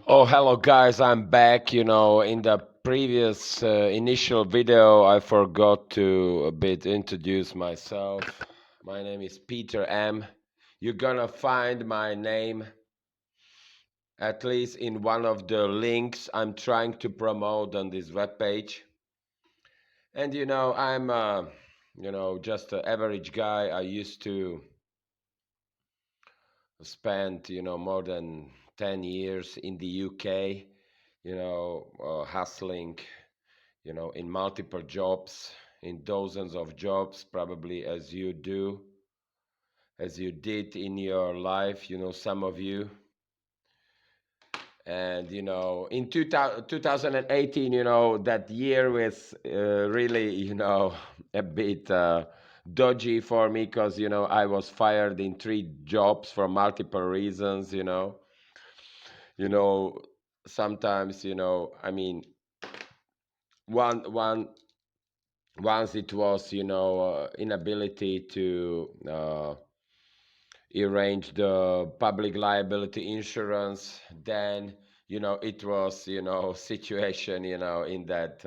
Oh, hello guys, I'm back. In the previous initial video, I forgot to a bit introduce myself. My name is Peter M. You're gonna find my name at least in one of the links I'm trying to promote on this webpage. And I'm just an average guy. I used to spend more than 10 years in the UK, hustling in multiple jobs, in dozens of jobs, probably as you did in your life, some of you. And, in 2018, that year was really, a bit dodgy for me because, I was fired in three jobs for multiple reasons, you know, sometimes, one, one, once it was inability to arrange the public liability insurance, then it was situation in that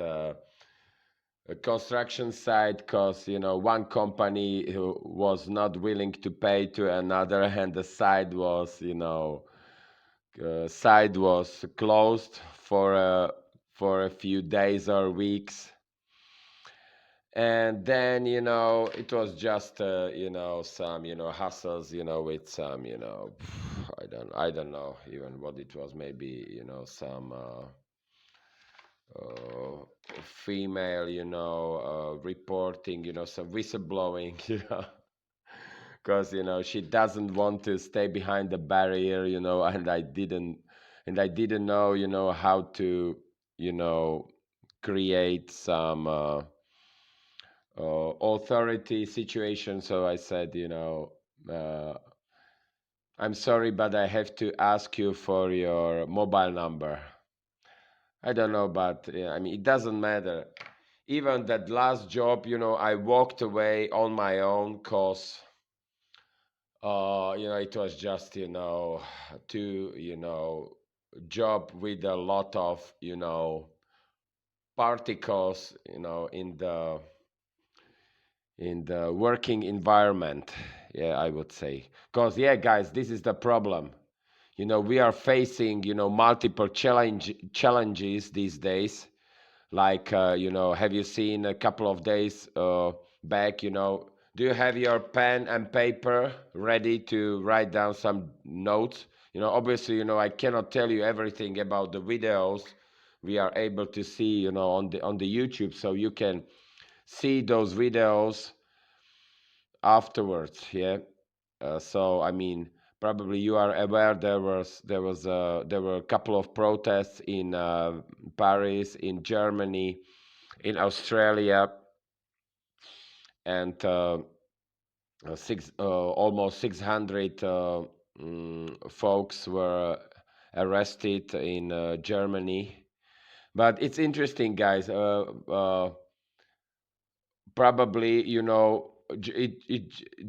construction site, because one company who was not willing to pay to another, and the site was closed for a few days or weeks. And then it was just some hassles with some I don't know even what it was, maybe some uh, female reporting, some whistleblowing, because she doesn't want to stay behind the barrier, and I didn't know how to you know create some authority situation. So I said, uh, I'm sorry, but I have to ask you for your mobile number. I don't know, but I mean, it doesn't matter. Even that last job, I walked away on my own because, it was just, to, job with a lot of, particles, in the working environment. Yeah, I would say, because yeah, guys, this is the problem. We are facing multiple challenges these days. Like, have you seen a couple of days back, do you have your pen and paper ready to write down some notes? Obviously, I cannot tell you everything about the videos we are able to see on the YouTube, so you can see those videos afterwards. Yeah. So I mean, probably you are aware there were a couple of protests in Paris, in Germany, in Australia, and almost 600 folks were arrested in Germany. But it's interesting, guys. Probably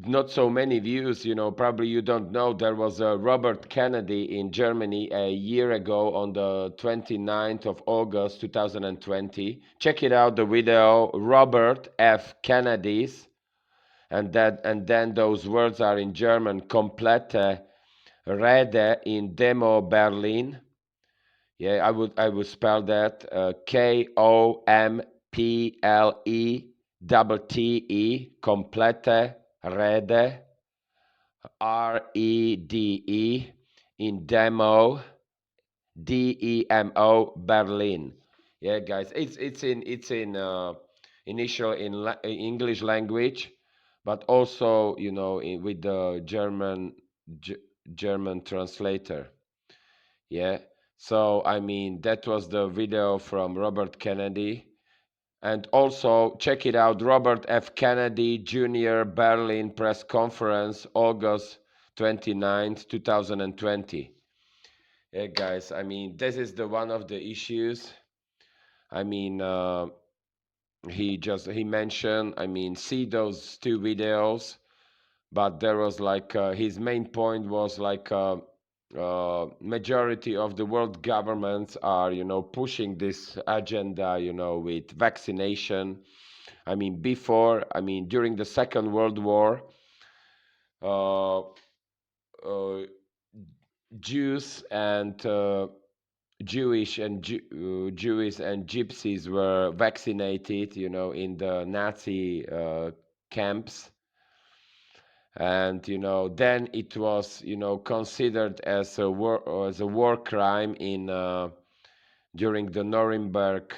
not so many views. Probably you don't know, there was a Robert Kennedy in Germany a year ago on the 29th of August 2020. Check it out, the video, Robert F. Kennedy's, and then those words are in German: komplette Rede in Demo Berlin. Yeah, I would spell that KOMPLETTE, komplette Rede, REDE, in DEMO Berlin. Yeah, guys, it's in initial in English language, but also with the German translator. Yeah. So I mean, that was the video from Robert Kennedy. And also check it out, Robert F. Kennedy Jr. Berlin press conference, August 29th, 2020. Yeah, guys, I mean, this is the one of the issues. I mean, he mentioned, I mean, see those two videos, but there was like his main point was like majority of the world governments are, pushing this agenda, with vaccination. I mean, during the Second World War, uh, uh, Jews and Jewish and Gypsies were vaccinated, in the Nazi camps, and then it was, considered as a war crime in during the Nuremberg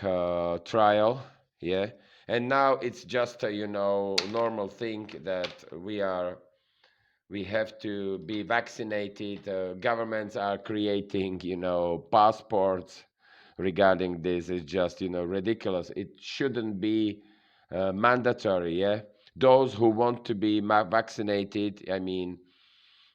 trial, yeah, and now it's just a normal thing that we have to be vaccinated. Governments are creating, passports regarding this. It's just, ridiculous. It shouldn't be mandatory. Yeah, those who want to be vaccinated, I mean,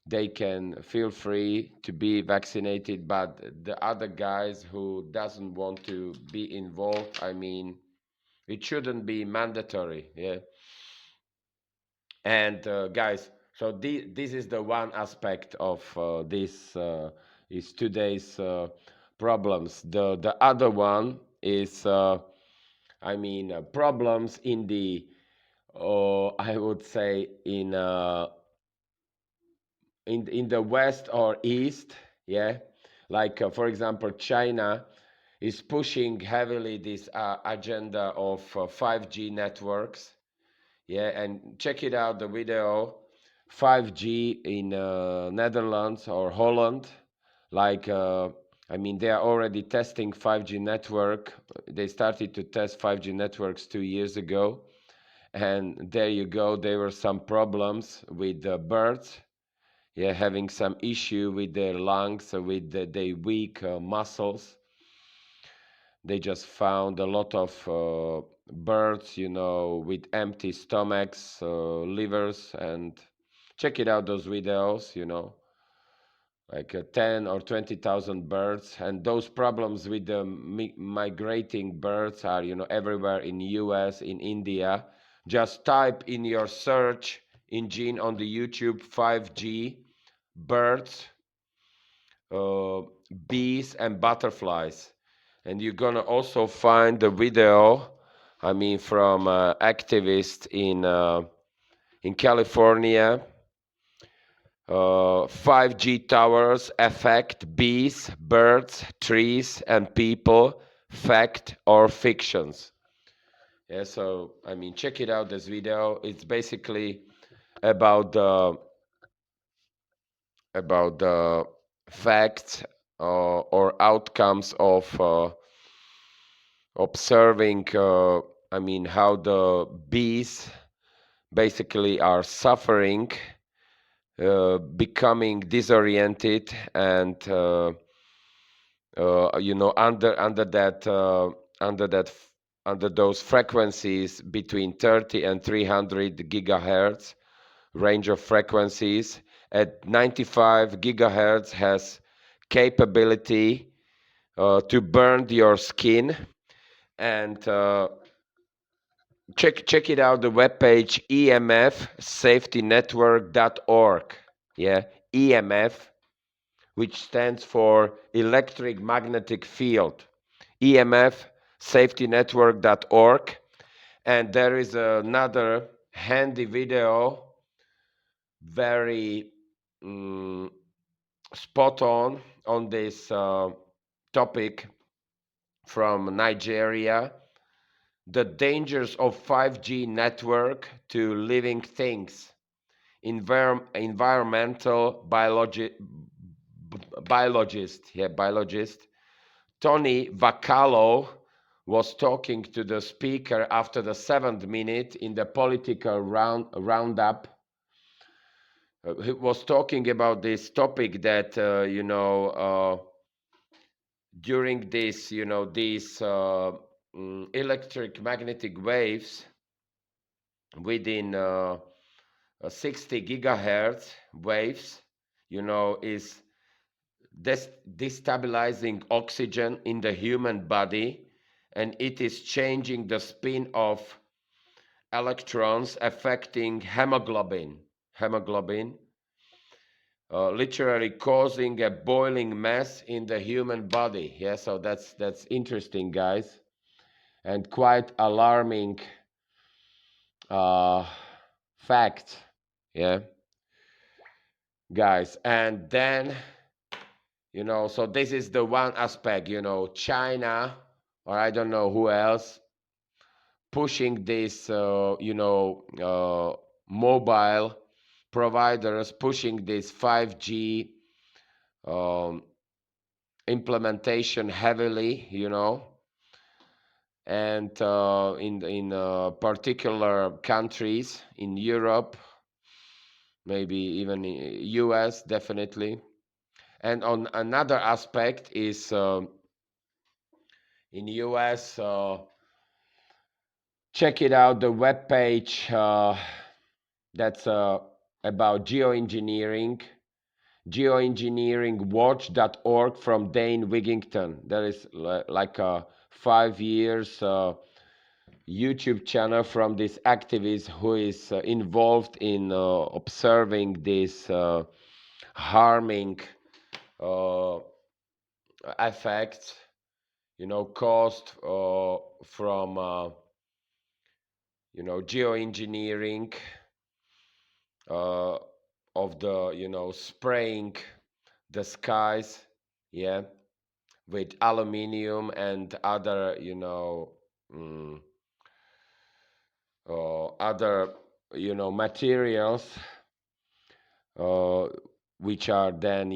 they can feel free to be vaccinated. But the other guys who doesn't want to be involved, I mean, it shouldn't be mandatory. Yeah. And guys, so this is the one aspect of this is today's problems. The other one is, problems in the, I would say, in the west or east. Yeah, like for example, China is pushing heavily this agenda of 5G networks. Yeah, and check it out, the video, 5G in Netherlands or Holland. Like, they are already testing 5G network. They started to test 5G networks 2 years ago. And there you go, there were some problems with the birds. Yeah, having some issue with their lungs, with their weak muscles. They just found a lot of birds, with empty stomachs, livers, and check it out, those videos, like 10 or 20,000 birds. And those problems with the migrating birds are, everywhere in US, in India. Just type in your search engine on the YouTube 5G birds, uh, bees and butterflies, and you're gonna also find the video, from activists in California. 5G towers affect bees, birds, trees, and people. Fact or fictions? Yeah, so check it out. This video. It's basically about the facts or outcomes of observing, how the bees basically are suffering, becoming disoriented, and under that under those frequencies between 30 and 300 gigahertz range of frequencies. At 95 gigahertz has capability to burn your skin. And check it out, the webpage emfsafetynetwork.org. Yeah, EMF, which stands for electric magnetic field. emfsafetynetwork.org. And there is another handy video, very spot on this topic, from Nigeria. The dangers of 5G network to living things. Environmental biologist Tony Vacalo was talking to the speaker after the 7th minute in the political roundup. He was talking about this topic that during this, these electric magnetic waves within 60 gigahertz waves, is destabilizing oxygen in the human body, and it is changing the spin of electrons, affecting hemoglobin. literally causing a boiling mess in the human body. Yeah, so that's interesting, guys, and quite alarming uh, fact. Yeah, guys, and then so this is the one aspect. China, or I don't know who else, pushing this. Mobile providers pushing this 5G um, implementation heavily, and in particular countries in Europe, maybe even in US, definitely. And on another aspect is in US, check it out, the web page that's about geoengineering, geoengineeringwatch.org from Dane Wigington. There is like a 5 years YouTube channel from this activist who is involved in observing this harming uh, effects, caused from geoengineering uh, of the spraying the skies, yeah, with aluminium and other mm, other materials, uh, which are then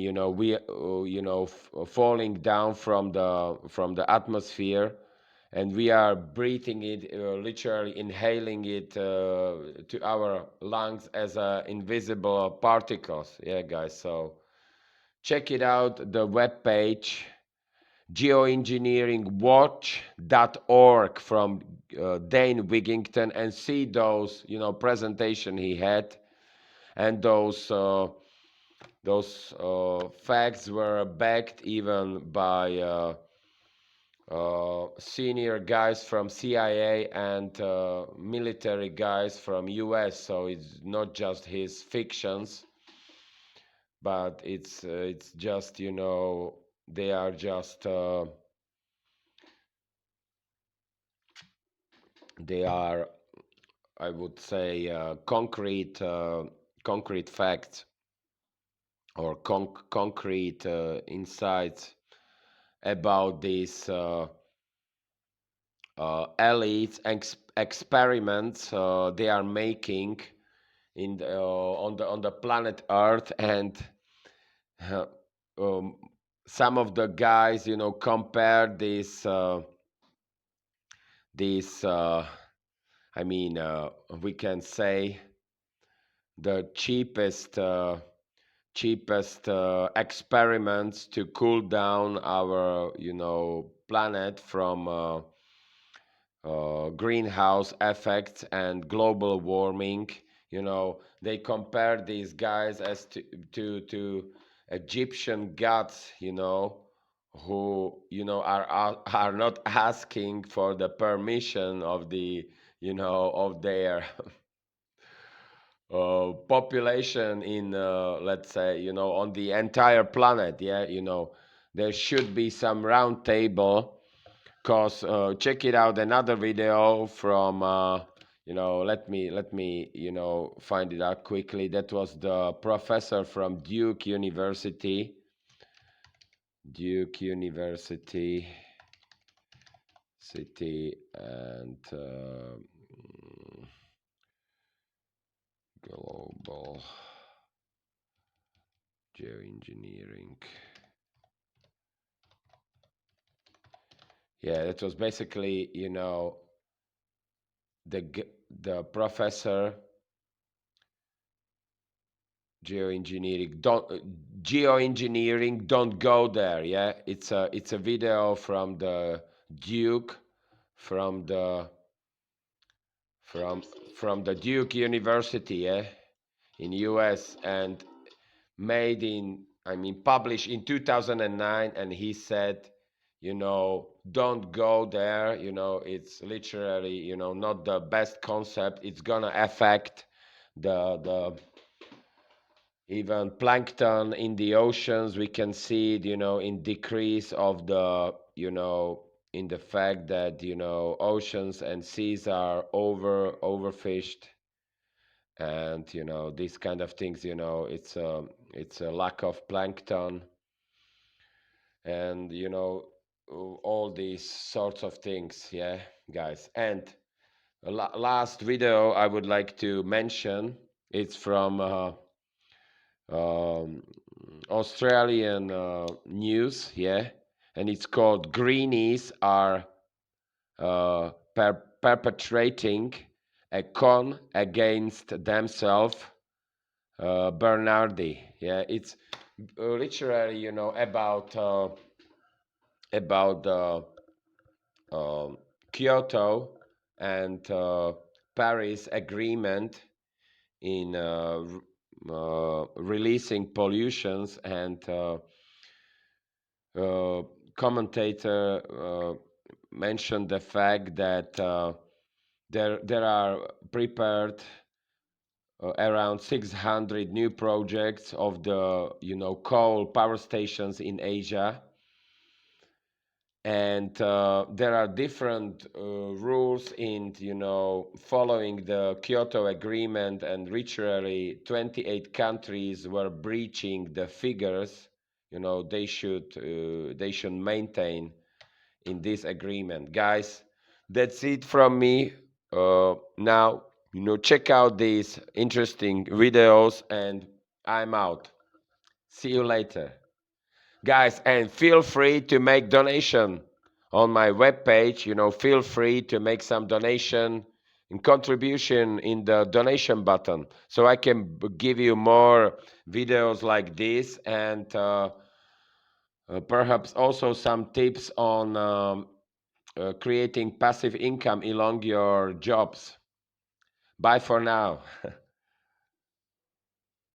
falling down from the atmosphere, and we are breathing it, literally inhaling it to our lungs as invisible particles. Yeah, guys, so check it out, the web page geoengineeringwatch.org from Dane Wigington, and see those presentation he had, and those facts were backed even by senior guys from CIA and military guys from US. So it's not just his fictions, but it's just they are just they are, I would say, concrete facts, or concrete insights about these elites experiments they are making on the planet Earth. And uh, um, some of the guys compare this I mean, we can say the cheapest experiments to cool down our planet from greenhouse effects and global warming. They compare these guys as to Egyptian gods, who are not asking for the permission of the of their population in, let's say, on the entire planet. Yeah, there should be some round table. Cause check it out, another video from let me find it out quickly. That was the professor from Duke University city, and global geoengineering. Yeah, it was basically the professor geoengineering, don't go there. Yeah, it's a video from the Duke, from the from from the Duke University, yeah, in US, and made in I mean published in 2009. And he said, don't go there. It's literally not the best concept. It's gonna affect the even plankton in the oceans, we can see it, in decrease of the, in the fact that, oceans and seas are overfished, and these kind of things, it's a lack of plankton, and all these sorts of things, yeah, guys. And last video I would like to mention, it's from um, Australian news, yeah, and it's called "Greenies are perpetrating a con against themselves." Bernardi, yeah, it's literally, about um, Kyoto and Paris agreement in releasing pollutions, and uh, commentator mentioned the fact that there are prepared around 600 new projects of the coal power stations in Asia, and there are different rules in following the Kyoto Agreement, and literally 28 countries were breaching the figures they should maintain in this agreement. Guys, that's it from me. Now, check out these interesting videos, and I'm out. See you later, guys. And feel free to make donation on my webpage. Feel free to make some donation and contribution in the donation button, so I can give you more videos like this, and perhaps also some tips on creating passive income along your jobs. Bye for now.